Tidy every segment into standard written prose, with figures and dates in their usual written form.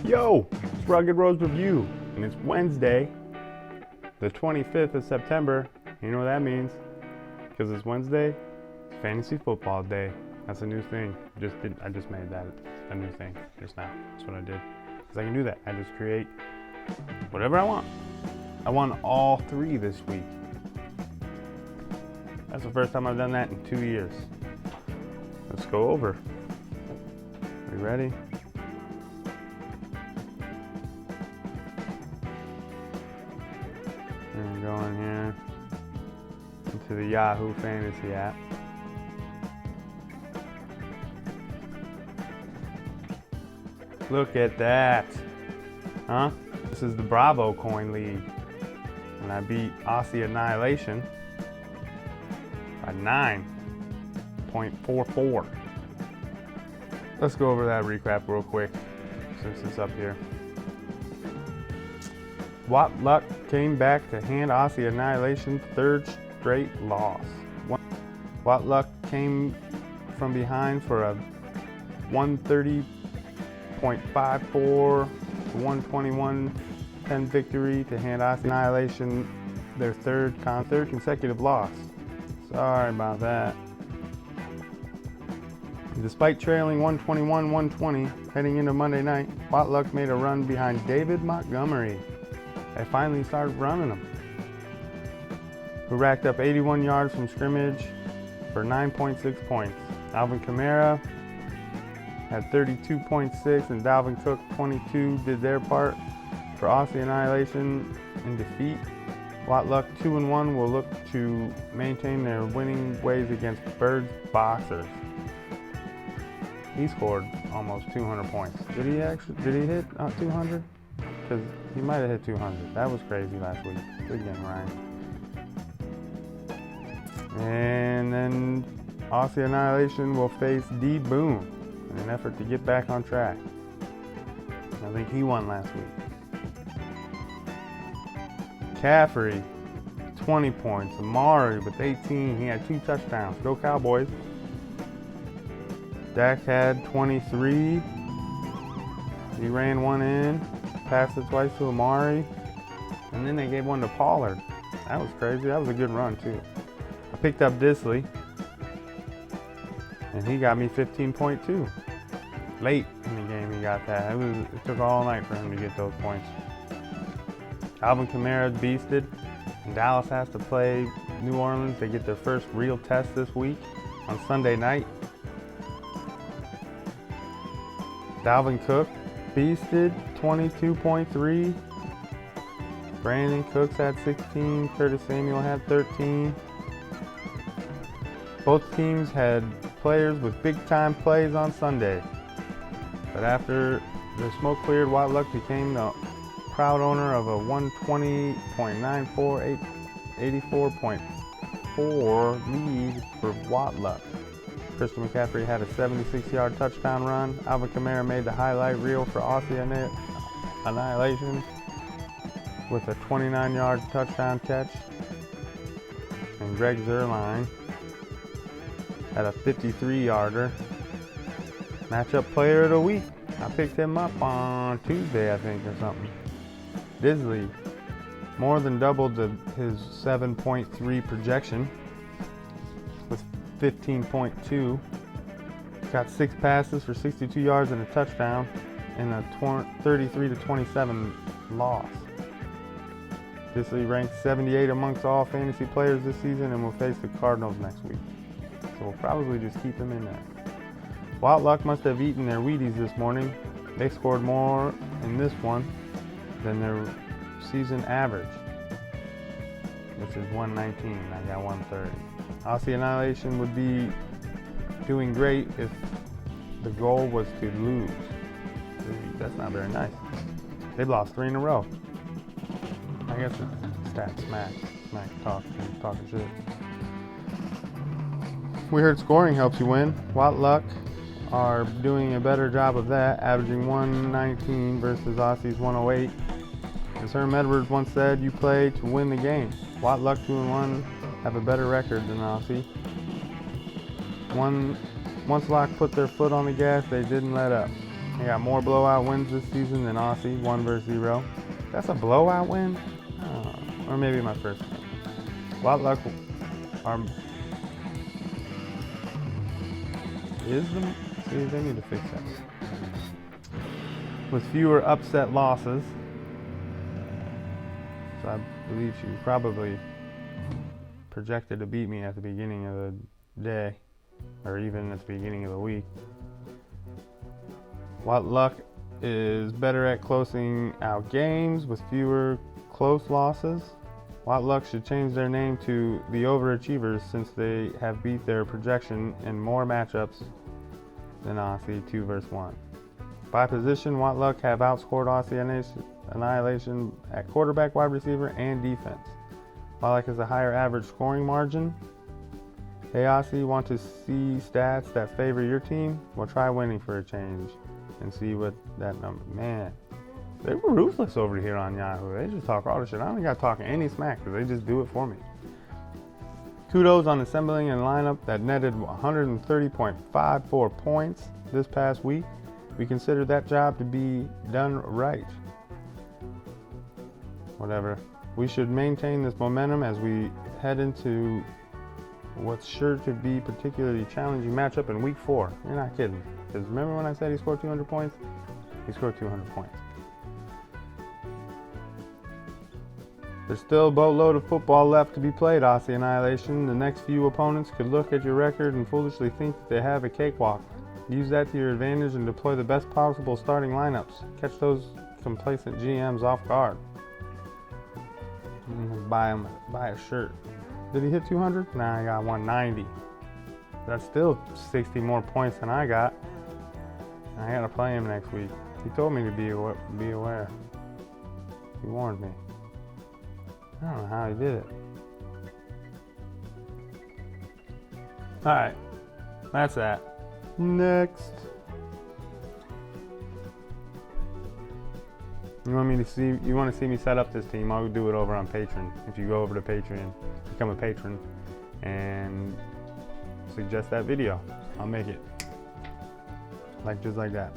Yo, it's Rugged Rose Review, and it's Wednesday, the 25th of September. You know what that means? Because it's Wednesday, it's Fantasy Football Day. That's a new thing. I just made that a new thing just now. That's what I did. Because I can do that. I just create whatever I want. I won all three this week. That's the first time I've done that in 2 years. Let's go over. Are you ready? And go in here into the Yahoo Fantasy app. Look at that. Huh? This is the Bravo Coin League. And I beat Aussie Annihilation by 9.44. Let's go over that recap real quick since it's up here. What Luck came back to hand Aussie Annihilation third straight loss. What Luck came from behind for a 130.54 to 121.10 victory to hand Aussie Annihilation their third consecutive loss. Sorry about that. Despite trailing 121-120 heading into Monday night, What Luck made a run behind David Montgomery. They finally started running him, who racked up 81 yards from scrimmage for 9.6 points. Alvin Kamara had 32.6 and Dalvin Cook 22 did their part for Aussie Annihilation in defeat. What Luck 2-1 will look to maintain their winning ways against Bird's Boxers. He scored almost 200 points. Did he hit 200? Because he might have hit 200. That was crazy last week. Good game, Ryan. And then Aussie Annihilation will face D Boone in an effort to get back on track. I think he won last week. Caffrey, 20 points. Amari with 18. He had 2 touchdowns. Go Cowboys. Dak had 23. He ran one in, passed it twice to Amari, and then they gave one to Pollard. That was crazy. That was a good run, too. I picked up Disley, and he got me 15.2. Late in the game, he got that. It took all night for him to get those points. Alvin Kamara beasted, and Dallas has to play New Orleans. They get their first real test this week on Sunday night. Dalvin Cook beasted, 22.3. Brandon Cooks had 16. Curtis Samuel had 13. Both teams had players with big-time plays on Sunday. But after the smoke cleared, What Luck became the proud owner of a 120.94, 84.4 lead for What Luck. Christian McCaffrey had a 76-yard touchdown run. Alvin Kamara made the highlight reel for Aussie Annihilation with a 29-yard touchdown catch. And Greg Zuerlein had a 53-yarder. Matchup player of the week. I picked him up on Tuesday, I think, or something. Disley more than doubled his 7.3 projection with 15.2. Got 6 passes for 62 yards and a touchdown in a 33-27 loss. Disley ranked 78 amongst all fantasy players this season and will face the Cardinals next week. So we'll probably just keep him in there. What Luck must have eaten their Wheaties this morning. They scored more in this one than their season average, which is 119. I got 130. Aussie Annihilation would be doing great if the goal was to lose. That's not very nice. They've lost 3 in a row. I guess it's stat smack talking shit. We heard scoring helps you win. What Luck are doing a better job of that, averaging 119 versus Aussie's 108. As Herm Edwards once said, you play to win the game. What Luck 2-1 have a better record than Aussie. Once Lock put their foot on the gas, they didn't let up. They got more blowout wins this season than Aussie, 1-0. That's a blowout win? Oh, or maybe my first one. What luck is them? See, they need to fix that. With fewer upset losses. So I believe she probably projected to beat me at the beginning of the day, or even at the beginning of the week. What luck is better at closing out games with fewer close losses. What luck should change their name to the Overachievers since they have beat their projection in more matchups than Aussie 2-1. By position, What luck have outscored Aussie Annihilation at quarterback, wide receiver, and defense. What luck has a higher average scoring margin. Hey Aussie, want to see stats that favor your team? Well, try winning for a change and see what that number. Man, they were ruthless over here on Yahoo. They just talk all the shit. I don't got to talk any smack because they just do it for me. Kudos on assembling a lineup that netted 130.54 points this past week. We consider that job to be done right. Whatever. We should maintain this momentum as we head into what's sure to be particularly challenging matchup in week 4. You're not kidding. Because remember when I said he scored 200 points? He scored 200 points. There's still a boatload of football left to be played, Aussie Annihilation. The next few opponents could look at your record and foolishly think that they have a cakewalk. Use that to your advantage and deploy the best possible starting lineups. Catch those complacent GMs off guard. Buy a shirt. Did he hit 200? Nah, I got 190. That's still 60 more points than I got. I gotta play him next week. He told me to be aware. He warned me. I don't know how he did it. Alright, that's that. Next. You want to see me set up this team? I'll do it over on Patreon. If you go over to Patreon, become a patron, and suggest that video, I'll make it. Just like that.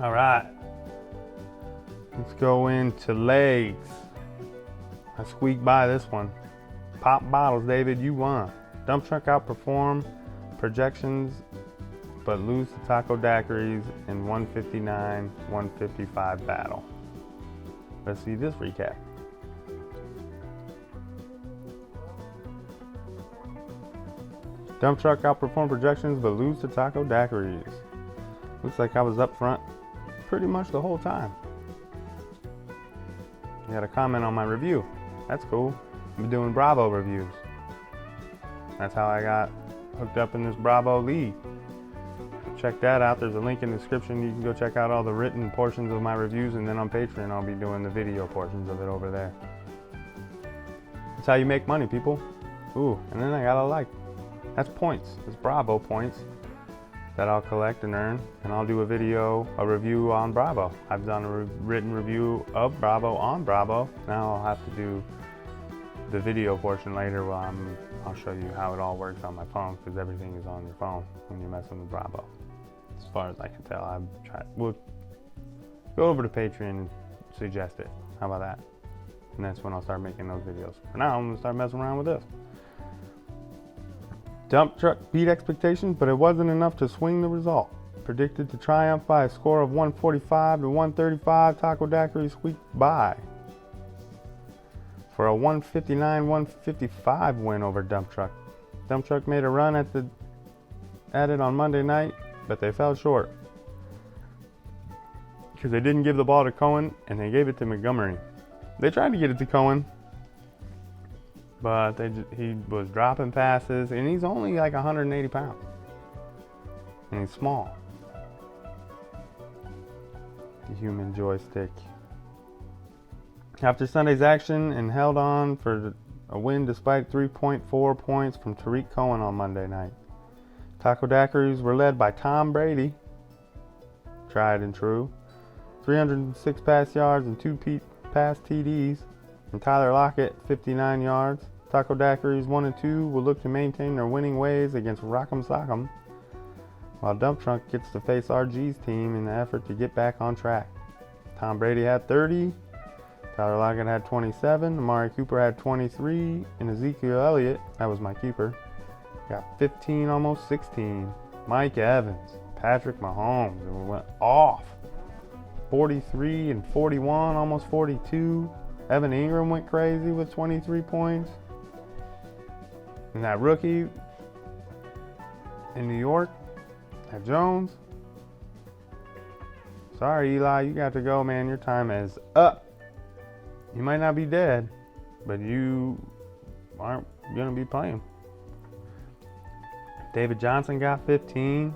All right. Let's go into legs. I squeaked by this one. Pop bottles, David, you won. Dump truck outperform projections, but lose to Taco Daiquiris in 159-155 battle. Let's see this recap. Dump truck outperformed projections, but lose to Taco Daiquiris. Looks like I was up front pretty much the whole time. You got a comment on my review. That's cool. I'm doing Bravo reviews. That's how I got hooked up in this Bravo league. Check that out. There's a link in the description. You can go check out all the written portions of my reviews, and then on Patreon I'll be doing the video portions of it over there. That's how you make money, people. Ooh, and then I got a like. That's points. It's Bravo points that I'll collect and earn, and I'll do a review on Bravo. I've done a written review of Bravo on Bravo. Now I'll have to do the video portion later while I'll show you how it all works on my phone, because everything is on your phone when you're messing with Bravo. As far as I can tell, I've tried. We'll go over to Patreon and suggest it. How about that? And that's when I'll start making those videos. For now, I'm gonna start messing around with this. Dump truck beat expectations, but it wasn't enough to swing the result. Predicted to triumph by a score of 145 to 135, Taco Daiquiri squeaked by for a 159-155 win over Dump Truck. Dump Truck made a run at it on Monday night, but they fell short because they didn't give the ball to Cohen and they gave it to Montgomery. They tried to get it to Cohen, but he was dropping passes, and he's only like 180 pounds, and he's small. The human joystick. After Sunday's action and held on for a win despite 3.4 points from Tariq Cohen on Monday night. Taco Daiquiris were led by Tom Brady, tried and true, 306 pass yards and 2 pass TDs, and Tyler Lockett, 59 yards. Taco Daiquiris 1 and 2 will look to maintain their winning ways against Rock'em Sock'em while Dump Truck gets to face RG's team in the effort to get back on track. Tom Brady had 30, Tyler Lockett had 27, Amari Cooper had 23, and Ezekiel Elliott, that was my keeper, got 15, almost 16. Mike Evans, Patrick Mahomes, and we went off. 43 and 41, almost 42. Evan Ingram went crazy with 23 points. And that rookie in New York, that Jones. Sorry, Eli, you got to go, man. Your time is up. You might not be dead, but you aren't going to be playing. David Johnson got 15.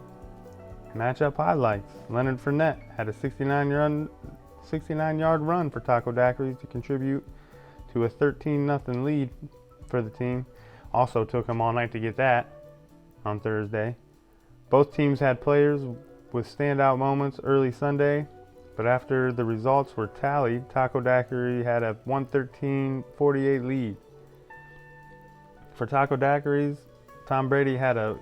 Matchup highlights. Leonard Fournette had a 69-yard run for Taco Daiquiris to contribute to a 13-0 lead for the team. Also took him all night to get that on Thursday. Both teams had players with standout moments early Sunday, but after the results were tallied, Taco Daiquiri had a 113-48 lead. For Taco Daiquiris, Tom Brady had a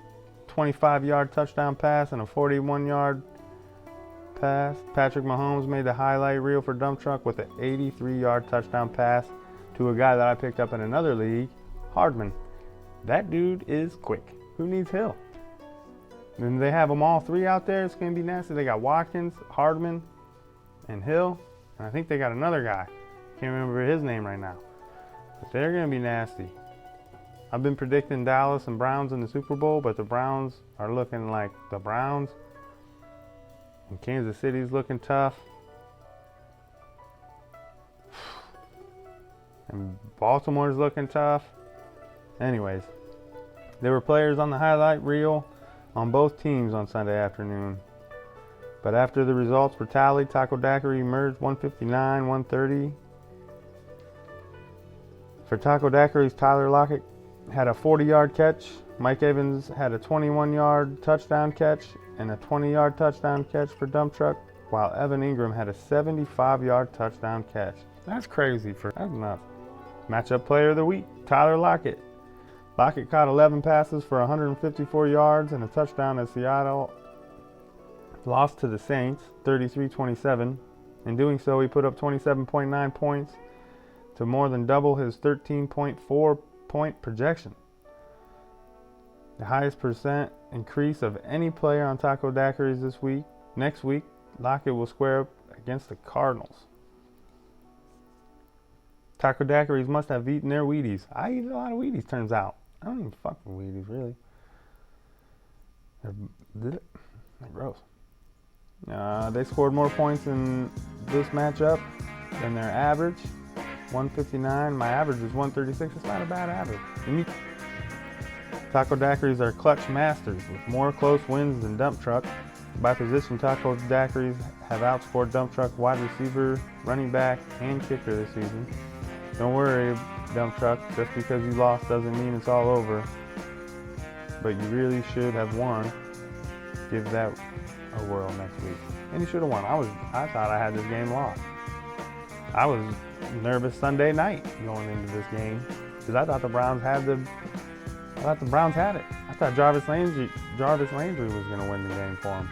25-yard touchdown pass and a 41-yard pass. Patrick Mahomes made the highlight reel for Dump Truck with an 83-yard touchdown pass to a guy that I picked up in another league, Hardman. That dude is quick. Who needs Hill? And they have them all three out there. It's going to be nasty. They got Watkins, Hardman, and Hill. And I think they got another guy. Can't remember his name right now. But they're going to be nasty. I've been predicting Dallas and Browns in the Super Bowl, but the Browns are looking like the Browns. And Kansas City's looking tough. And Baltimore's looking tough. Anyways, there were players on the highlight reel on both teams on Sunday afternoon. But after the results were tallied, Taco Daiquiri emerged 159-130. For Taco Daiquiri's Tyler Lockett had a 40-yard catch. Mike Evans had a 21-yard touchdown catch and a 20-yard touchdown catch for Dump Truck, while Evan Ingram had a 75-yard touchdown catch. That's crazy. That's nuts. Matchup player of the week, Tyler Lockett. Lockett caught 11 passes for 154 yards and a touchdown as Seattle lost to the Saints 33-27. In doing so, he put up 27.9 points to more than double his 13.4 point projection. The highest percent increase of any player on Taco Daiquiris this week. Next week, Lockett will square up against the Cardinals. Taco Daiquiris must have eaten their Wheaties. I eat a lot of Wheaties, turns out. I don't even fuck with Wheaties, really. They're gross. They scored more points in this matchup than their average. 159. My average is 136. It's not a bad average. Taco Daiquiris are clutch masters with more close wins than Dump Truck. By position, Taco Daiquiris have outscored Dump Truck wide receiver, running back, and kicker this season. Don't worry, Dump Truck. Just because you lost doesn't mean it's all over. But you really should have won. Give that a whirl next week. And you should have won. I thought I had this game lost. I was nervous Sunday night going into this game because I thought the Browns had it. I thought Jarvis Landry was going to win the game for them.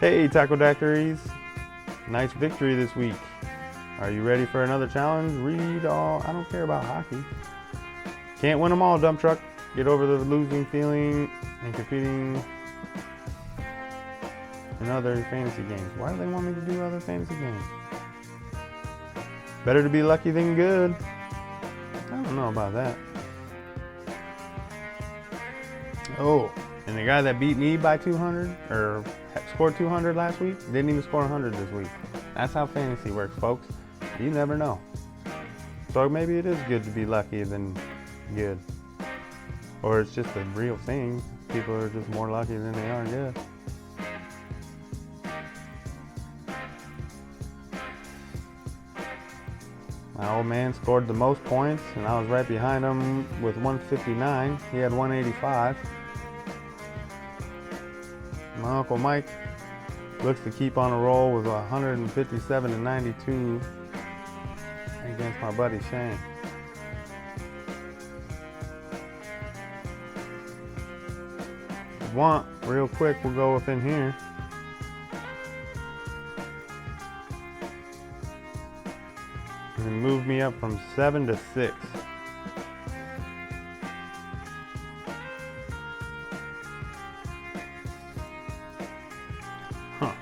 Hey, Taco Daiquiris. Nice victory this week. Are you ready for another challenge? Read all. I don't care about hockey. Can't win them all, Dump Truck. Get over the losing feeling and competing in other fantasy games. Why do they want me to do other fantasy games? Better to be lucky than good. I don't know about that. Oh, and the guy that beat me by 200 or scored 200 last week didn't even score 100 this week. That's how fantasy works, folks. You never know. So maybe it is good to be lucky than good. Or it's just a real thing. People are just more lucky than they are good. My old man scored the most points, and I was right behind him with 159. He had 185. My Uncle Mike looks to keep on a roll with 157-92 against my buddy Shane. want, real quick, we'll go up in here. And move me up from 7 to 6. Huh.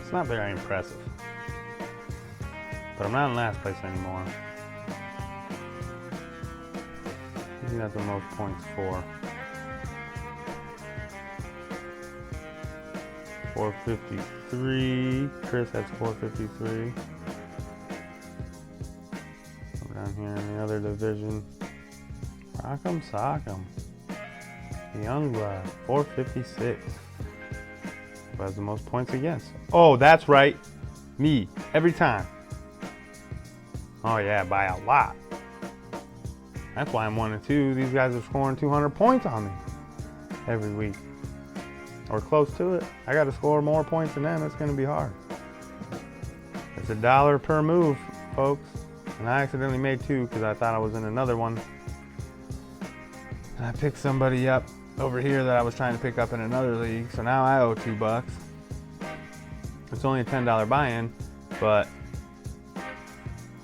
It's not very impressive. But I'm not in last place anymore. I think that's the most points for. 453. Chris has 453. Over down here in the other division. Rock'em Sock'em. Youngblood, 456. Who has the most points against? Oh, that's right. Me. Every time. Oh yeah, by a lot. That's why I'm 1 and 2. These guys are scoring 200 points on me every week. Or close to it. I got to score more points than them. It's going to be hard. It's $1 per move, folks. And I accidentally made 2 because I thought I was in another one. And I picked somebody up over here that I was trying to pick up in another league. So now I owe $2. It's only a $10 buy-in, but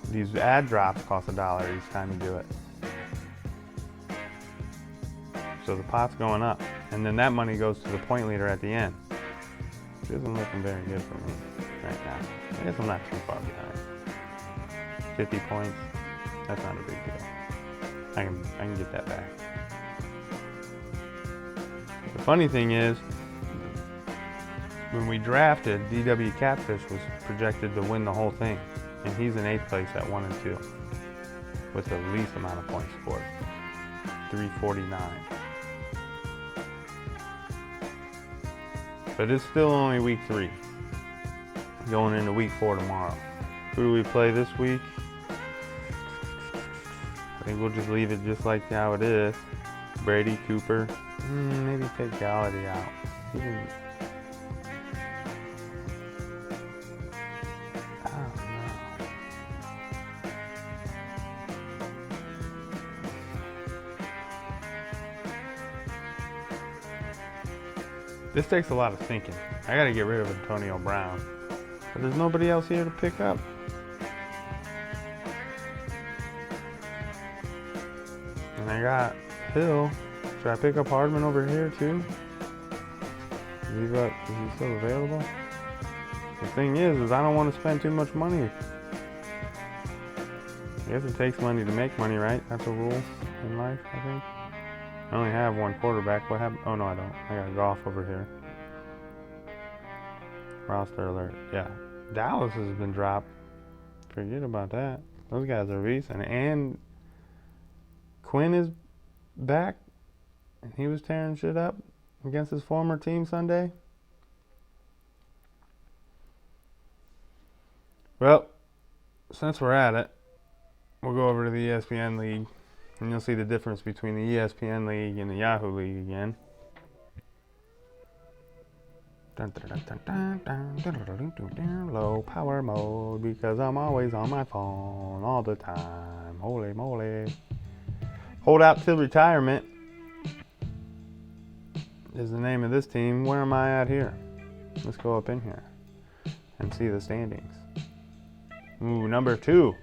these ad drops cost $1 each time you do it. So the pot's going up. And then that money goes to the point leader at the end. Which isn't looking very good for me right now. I guess I'm not too far behind. 50 points, that's not a big deal. I can get that back. The funny thing is, when we drafted, DW Catfish was projected to win the whole thing. And he's in 8th place at 1 and 2. With the least amount of points scored. 349. But it's still only week 3. Going into week 4 tomorrow. Who do we play this week? I think we'll just leave it just like how it is. Brady, Cooper. Maybe take Galladay out. He didn't. I don't know. This takes a lot of thinking. I gotta get rid of Antonio Brown. But there's nobody else here to pick up. And I got Hill. Should I pick up Hardman over here too? Is he still available? The thing is I don't want to spend too much money. I guess it takes money to make money, right? That's a rule in life, I think. I only have one quarterback. What happened? Oh no, I don't. I got Goff over here. Roster alert. Yeah. Dallas has been dropped. Forget about that. Those guys are recent. And Quinn is back. And he was tearing shit up against his former team Sunday. Well, since we're at it, we'll go over to the ESPN League. And you'll see the difference between the ESPN League and the Yahoo League again. Low power mode because I'm always on my phone all the time. Holy moly. Hold out till retirement is the name of this team. Where am I at here? Let's go up in here and see the standings. Ooh, number 2.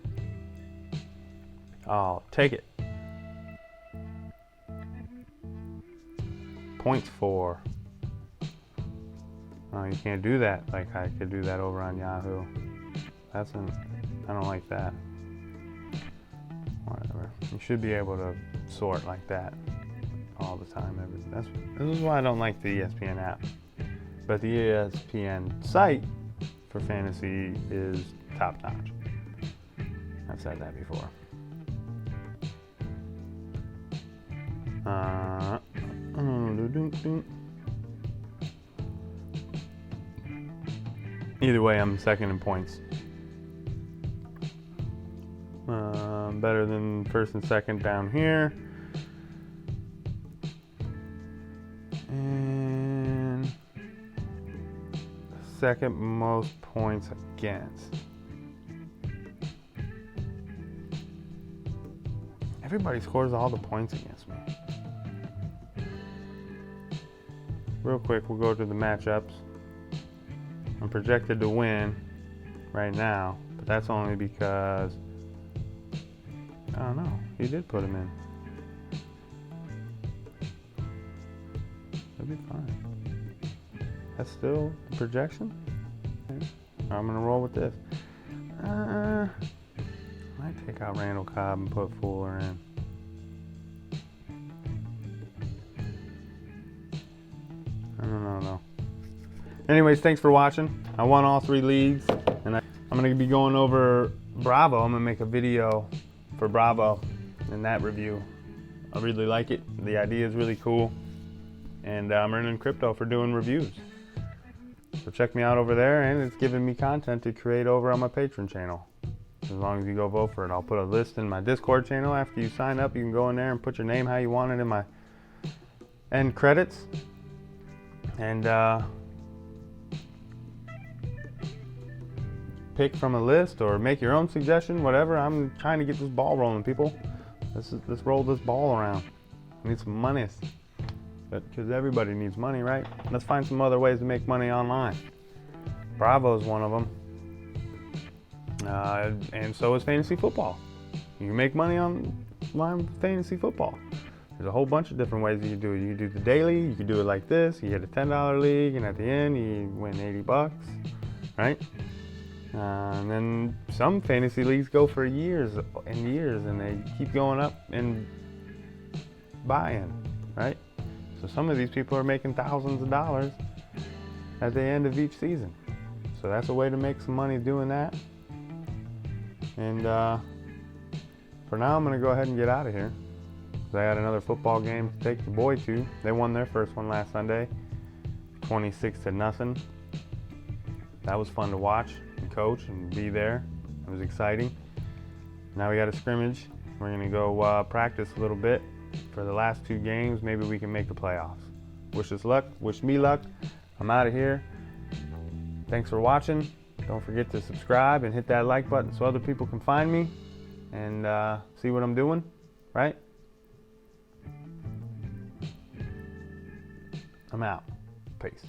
I'll take it. Points for. Oh, you can't do that like I could do that over on Yahoo. I don't like that. Whatever. You should be able to sort like that all the time. This is why I don't like the ESPN app. But the ESPN site for fantasy is top notch. I've said that before. Either way, I'm second in points. Better than first and second down here. And second most points against. Everybody scores all the points against me. Real quick, we'll go to the matchups. I'm projected to win right now, but that's only because, I don't know, he did put him in. It'll be fine. That's still the projection? Okay. I'm gonna roll with this. Might take out Randall Cobb and put Fuller in. I don't know though. Anyways, thanks for watching. I won all 3 leagues, and I'm gonna be going over Bravo. I'm gonna make a video for Bravo and that review. I really like it. The idea is really cool, and I'm earning crypto for doing reviews. So check me out over there, and it's giving me content to create over on my Patreon channel. As long as you go vote for it, I'll put a list in my Discord channel. After you sign up, you can go in there and put your name how you want it in my end credits. And pick from a list or make your own suggestion, whatever. I'm trying to get this ball rolling, people. Let's roll this ball around. I need some money, because everybody needs money, right? Let's find some other ways to make money online. Bravo is one of them, and so is fantasy football. You can make money online with fantasy football. There's a whole bunch of different ways you can do it. You can do the daily, you can do it like this. You get a $10 league, and at the end you win $80, right? And then some fantasy leagues go for years and years, and they keep going up in buy-in, right? So some of these people are making thousands of dollars at the end of each season. So that's a way to make some money doing that. And for now, I'm gonna go ahead and get out of here. I had another football game to take the boy to. They won their first one last Sunday, 26-0. That was fun to watch and coach and be there. It was exciting. Now we got a scrimmage. We're gonna go practice a little bit for the last 2 games. Maybe we can make the playoffs. Wish us luck. Wish me luck. I'm out of here. Thanks for watching. Don't forget to subscribe and hit that like button so other people can find me and see what I'm doing, right? I'm out. Peace.